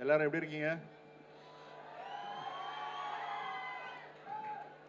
எல்லாரும் எப்படி இருக்கீங்க?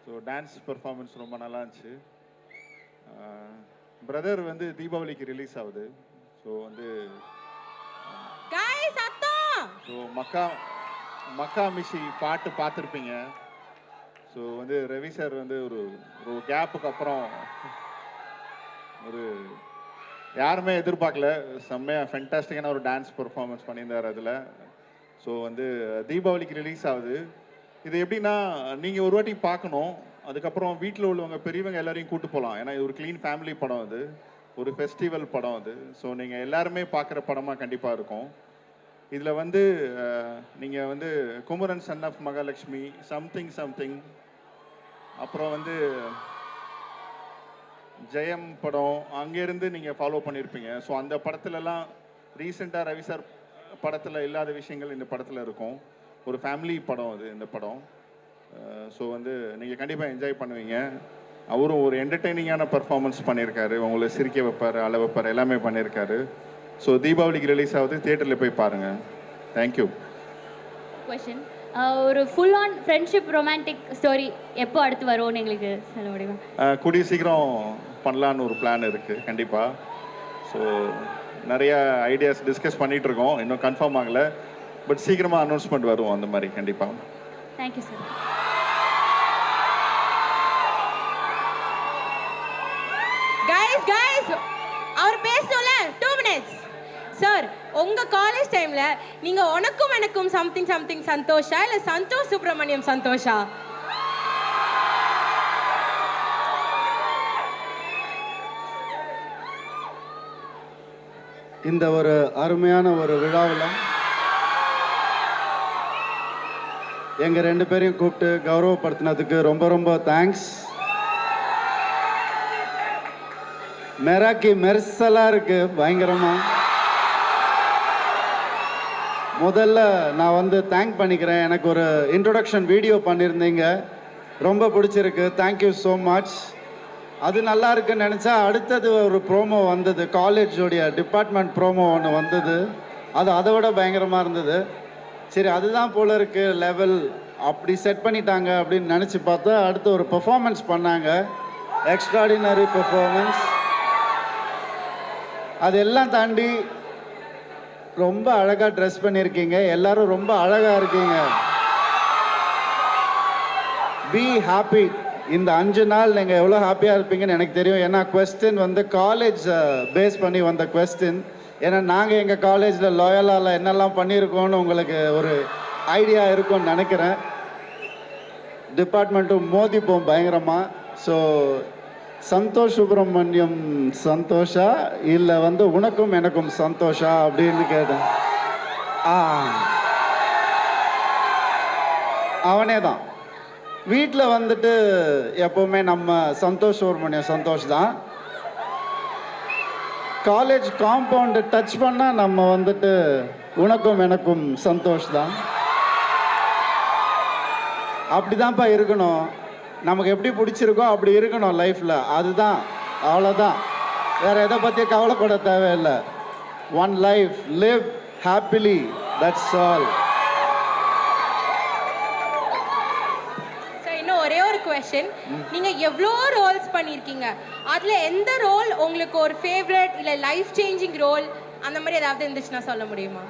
ஸோ டான்ஸ் பெர்ஃபார்மன்ஸ் ரொம்ப நல்லா இருந்துச்சு. பிரதர் வந்து தீபாவளிக்கு ரிலீஸ் ஆகுது. ஸோ வந்து ஸோ மக்கா மிஷி பாட்டு பார்த்துருப்பீங்க. ஸோ வந்து ரவி சார் வந்து ஒரு கேப்புக்கு அப்புறம் ஒரு யாருமே எதிர்பார்க்கல, செம்மையாக ஃபென்டாஸ்டிக்கான ஒரு டான்ஸ் பெர்ஃபார்மன்ஸ் பண்ணியிருந்தார் அதில். ஸோ வந்து தீபாவளிக்கு ரிலீஸ் ஆகுது. இது எப்படின்னா நீங்கள் ஒரு வாட்டி பார்க்கணும், அதுக்கப்புறம் வீட்டில் உள்ளவங்க பெரியவங்க எல்லாரையும் கூட்டு போகலாம். ஏன்னா இது ஒரு க்ளீன் ஃபேமிலி படம், அது ஒரு ஃபெஸ்டிவல் படம் அது. ஸோ நீங்கள் எல்லாருமே பார்க்குற படமாக கண்டிப்பாக இருக்கும். இதில் வந்து நீங்கள் வந்து Kumaran son of Mahalakshmi, something something, அப்புறம் வந்து ஜெயம் படம் அங்கேருந்து நீங்கள் ஃபாலோ பண்ணியிருப்பீங்க. ஸோ அந்த படத்துலலாம் ரீசெண்டாக ரவி சார் படத்தில் இல்லாத விஷயங்கள் இந்த படத்தில் இருக்கும். ஒரு ஃபேமிலி படம் அது இந்த படம். ஸோ வந்து நீங்கள் கண்டிப்பாக என்ஜாய் பண்ணுவீங்க. அவரும் ஒரு என்டர்டெய்னிங்கான பர்ஃபார்மன்ஸ் பண்ணியிருக்காரு, உங்களை சிரிக்க வைப்பார், அழ வைப்பார், எல்லாமே பண்ணியிருக்காரு. ஸோ தீபாவளிக்கு ரிலீஸ் ஆகுது, தியேட்டரில் போய் பாருங்கள். தேங்க்யூ. கொஷின், ஒரு full on friendship romantic story எப்போ அடுத்து வரும்னு எங்களுக்கு சொல்ல முடியுமா? கூடிய சீக்கிரம் பண்ணலான்னு ஒரு பிளான் இருக்குது கண்டிப்பாக. ஸோ நிறையா ஐடியாஸ் டிஸ்கஸ் பண்ணிகிட்டு இருக்கோம், இன்னும் கன்ஃபார்ம் ஆகலை. பட் சீக்கிரமாக அனௌன்ஸ்மெண்ட் வரும் அந்த மாதிரி கண்டிப்பாக. Thank you sir. கைஸ் அவர் பேசணும்ல 2 minutes சார். உங்க காலேஜ் டைம்ல நீங்க உனக்கும் எனக்கும் சம்திங் சம்திங் சந்தோஷா இல்ல சந்தோஷ் சுப்ரமணியம் சந்தோஷா? இந்த ஒரு அருமையான ஒரு விழாவில் எங்கள் 2 பேரையும் கூப்பிட்டு கௌரவப்படுத்தினதுக்கு ரொம்ப ரொம்ப தேங்க்ஸ். மெராக்கி மெர்சலாக இருக்குது பயங்கரமாக. முதல்ல நான் வந்து தேங்க் பண்ணிக்கிறேன். எனக்கு ஒரு இன்ட்ரொடக்ஷன் வீடியோ பண்ணியிருந்தீங்க, ரொம்ப பிடிச்சிருக்கு, தேங்க்யூ ஸோ மச். அது நல்லா இருக்குன்னு நினச்சா அடுத்தது ஒரு ப்ரோமோ வந்தது, காலேஜோடைய டிபார்ட்மெண்ட் ப்ரோமோ ஒன்று வந்தது. அது அதை விட பயங்கரமாக இருந்தது. சரி அதுதான் போல இருக்கு லெவல், அப்படி செட் பண்ணிட்டாங்க அப்படின்னு நினச்சி பார்த்தா அடுத்து ஒரு பெர்ஃபார்மன்ஸ் பண்ணாங்க, எக்ஸ்ட்ராடினரி பெர்ஃபார்மன்ஸ். அதெல்லாம் தாண்டி ரொம்ப அழகாக ட்ரெஸ் பண்ணியிருக்கீங்க, எல்லாரும் ரொம்ப அழகாக இருக்கீங்க. Be happy. இந்த 5 நாள் நீங்கள் எவ்வளோ ஹாப்பியாக இருப்பீங்கன்னு எனக்கு தெரியும். ஏன்னா கொஸ்டின் வந்து காலேஜ் பேஸ் பண்ணி வந்த கொஸ்டின். ஏன்னா நாங்கள் எங்கள் காலேஜில் லாயலால் என்னெல்லாம் பண்ணியிருக்கோன்னு உங்களுக்கு ஒரு ஐடியா இருக்கும்னு நினைக்கிறேன். டிபார்ட்மெண்ட்டும் மோதிப்போம் பயங்கரமாக. ஸோ சந்தோஷ் சுப்ரமணியம் சந்தோஷா இல்லை வந்து உனக்கும் எனக்கும் சந்தோஷா அப்படின்னு கேட்டேன். அவனே தான். வீட்டில் வந்துட்டு எப்போவுமே நம்ம சந்தோஷ் சுப்ரமணியம் சந்தோஷ் தான். காலேஜ் காம்பவுண்டு டச் பண்ணால் நம்ம வந்துட்டு உனக்கும் எனக்கும் சந்தோஷ் தான். அப்படி தான்ப்பா இருக்கணும், நமக்கு எப்படி பிடிச்சிருக்கோ அப்படி இருக்கணும் லைஃப்பில். அதுதான், அவ்வளோதான், வேறு எதை பற்றி கவலைப்பட தேவையில்லை. One life, live happily, that's all. Sir இன்னும் ஒரே ஒரு கொஸ்டின். கொஷின். நீங்க எவ்வளோ ரோல்ஸ் பண்ணியிருக்கீங்க, அதுல எந்த ரோல் உங்களுக்கு ஒரு ஃபேவரட் இல்லை லைஃப் சேஞ்சிங் ரோல் அந்த மாதிரி ஏதாவது இருந்துச்சுன்னா சொல்ல முடியுமா?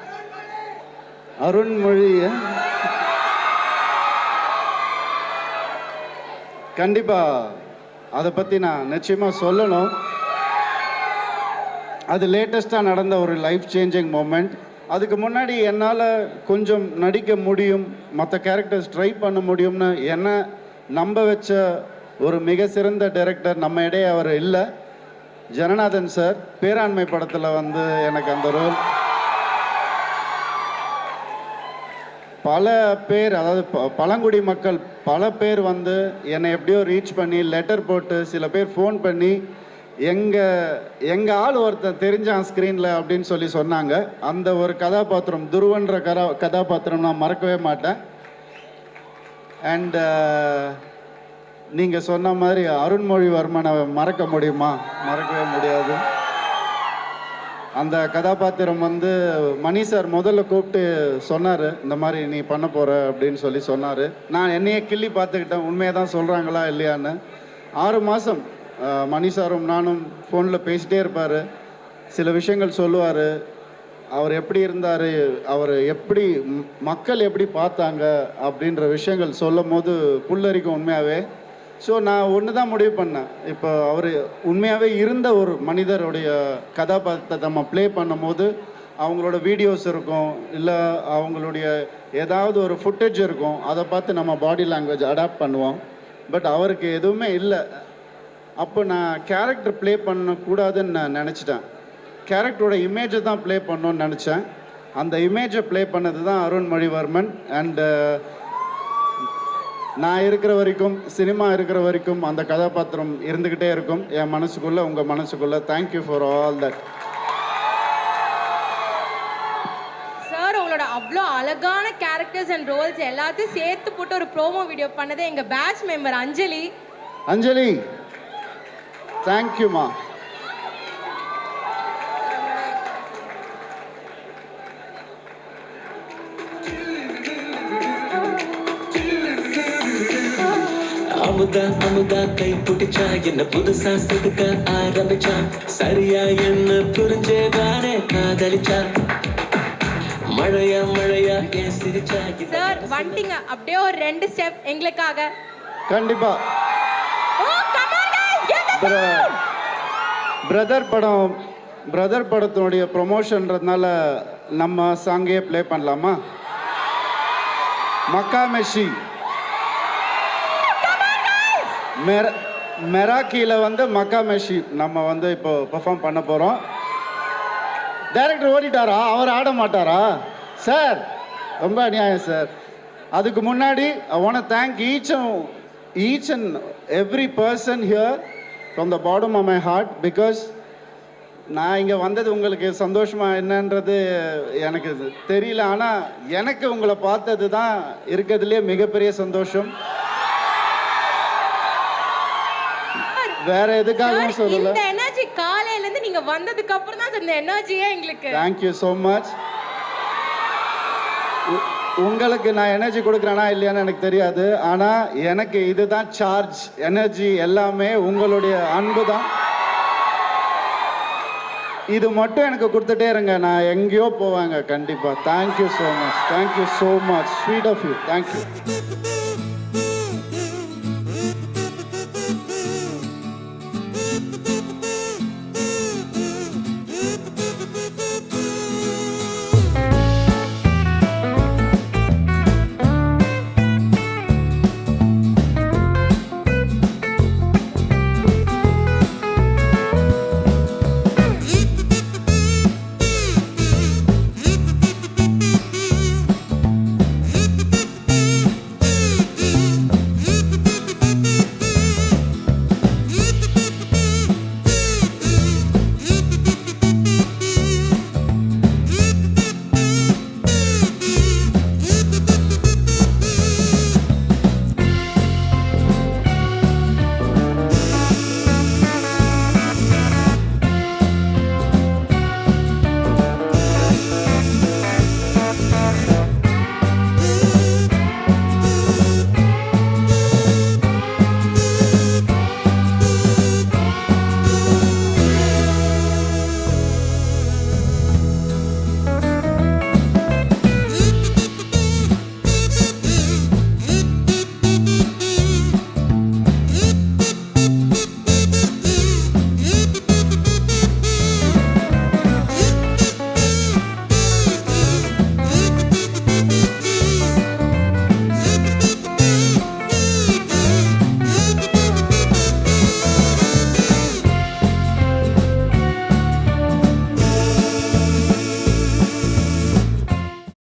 அருண்மொழி கண்டிப்பா அதை பற்றி நான் நிச்சயமாக சொல்லணும். அது லேட்டஸ்ட்டாக நடந்த ஒரு லைஃப் சேஞ்சிங் மூமெண்ட். அதுக்கு முன்னாடி என்னால் கொஞ்சம் நடிக்க முடியும், மற்ற கேரக்டர்ஸ் ட்ரை பண்ண முடியும்னு என்ன நம்ப வச்ச ஒரு மிக சிறந்த டைரக்டர் நம்ம இடையே அவர் இல்லை. ஜனநாதன் சார் பேராண்மை படத்தில் வந்து எனக்கு அந்த ரோல் பல பேர், அதாவது பழங்குடி மக்கள் பல பேர் வந்து என்னை எப்படியோ ரீச் பண்ணி லெட்டர் போட்டு, சில பேர் ஃபோன் பண்ணி எங்கள் ஆள் ஒருத்தன் தெரிஞ்சான் ஸ்க்ரீனில் அப்படின்னு சொல்லி சொன்னாங்க. அந்த ஒரு கதாபாத்திரம் துருவன்ற கதாபாத்திரம் நான் மறக்கவே மாட்டேன். அண்ட் நீங்கள் சொன்ன மாதிரி அருண்மொழிவர்மனை மறக்க முடியுமா? மறக்கவே முடியாது. அந்த கதாபாத்திரம் வந்து மணி சார் முதல்ல கூப்பிட்டு சொன்னார், இந்த மாதிரி நீ பண்ண போகிற அப்படின்னு சொல்லி சொன்னார். நான் என்னையே கிள்ளி பார்த்துக்கிட்டேன், உண்மையாக தான் சொல்கிறாங்களா இல்லையான்னு. 6 மாதம் மணி சாரும் நானும் ஃபோனில் பேசிகிட்டே இருப்பார், சில விஷயங்கள் சொல்லுவார். அவர் எப்படி இருந்தார், அவர் எப்படி மக்கள் எப்படி பார்த்தாங்க அப்படின்ற விஷயங்கள் சொல்லும் போது புல்லரிக்கும் உண்மையாகவே. ஸோ நான் ஒன்று தான் முடிவு பண்ணேன், இப்போ அவர் உண்மையாகவே இருந்த ஒரு மனிதருடைய கதாபாத்திரத்தை நம்ம ப்ளே பண்ணும்போது அவங்களோட வீடியோஸ் இருக்கும், இல்லை அவங்களுடைய ஏதாவது ஒரு ஃபுட்டேஜ் இருக்கும், அதை பார்த்து நம்ம பாடி லாங்குவேஜ் அடாப்ட் பண்ணுவோம். பட் அவருக்கு எதுவுமே இல்லை. அப்போ நான் கேரக்டர் ப்ளே பண்ணக்கூடாதுன்னு நான் நினச்சிட்டேன். கேரக்டரோட இமேஜை தான் ப்ளே பண்ணணுன்னு நினச்சேன். அந்த இமேஜை ப்ளே பண்ணது தான் அருண்மொழிவர்மன். அண்டு நான் இருக்கிற வரைக்கும், சினிமா இருக்கிற வரைக்கும் அந்த கதாபாத்திரம் இருந்துக்கிட்டே இருக்கும் என் மனசுக்குள்ளே, உங்கள் மனசுக்குள்ளே. Thank you for all that. Sir, உங்களோட அவ்வளோ அழகான கேரக்டர்ஸ் அண்ட் ரோல்ஸ் எல்லாத்தையும் சேர்த்து போட்டு ஒரு ப்ரோமோ வீடியோ பண்ணதே எங்கள் பேட்ச் மெம்பர் அஞ்சலி. அஞ்சலி, தேங்க்யூம்மா. அமுதா கை பிடிச்சா என்ன புதுசா செதுக்க ஆரம்பிச்சா, சரியா என்ன புரிஞ்சேதானே காதலிச்சா, மழையா ஏன் சிரிச்சா. சார் வந்துட்டீங்க, அப்படியே ஒரு 2 ஸ்டெப் எங்களுக்காக. கண்டிப்பா. பிரதர் படத்தினுடைய ப்ரொமோஷன்றதுனால நம்ம சாங்கே ப்ளே பண்ணலாமா? மக்கா மெஷி மெராக்கியில் வந்து மக்கா மெஷி நம்ம வந்து இப்போ பெர்ஃபார்ம் பண்ண போகிறோம். டைரக்டர் ஓடிட்டாரா? அவர் ஆட மாட்டாரா? சார் ரொம்ப அநியாயம் சார். அதுக்கு முன்னாடி I want to thank each and every person here from the bottom of my heart, because நான் இங்கே வந்தது உங்களுக்கு சந்தோஷமாக என்னன்றது எனக்கு தெரியல, ஆனால் எனக்கு உங்களை பார்த்தது தான் இருக்கிறதுலே மிகப்பெரிய சந்தோஷம். வேற எதுக்காகவும் சொல்லல. இந்த எனர்ஜி காலையில இருந்து நீங்க வந்ததுக்கு அப்புறம் தான் இந்த எனர்ஜியே எங்களுக்கு. Thank you so much. உங்களுக்கு நான் எனர்ஜி கொடுக்குறேனா இல்லையான்னு எனக்கு தெரியாது, ஆனால் எனக்கு இதுதான் சார்ஜ், எனர்ஜி எல்லாமே உங்களுடைய அன்பு தான். இது மட்டும் எனக்கு கொடுத்துட்டே இருங்க, நான் எங்கேயோ போவாங்க கண்டிப்பாக. Thank you so much, thank you so much, sweet of you, thank you.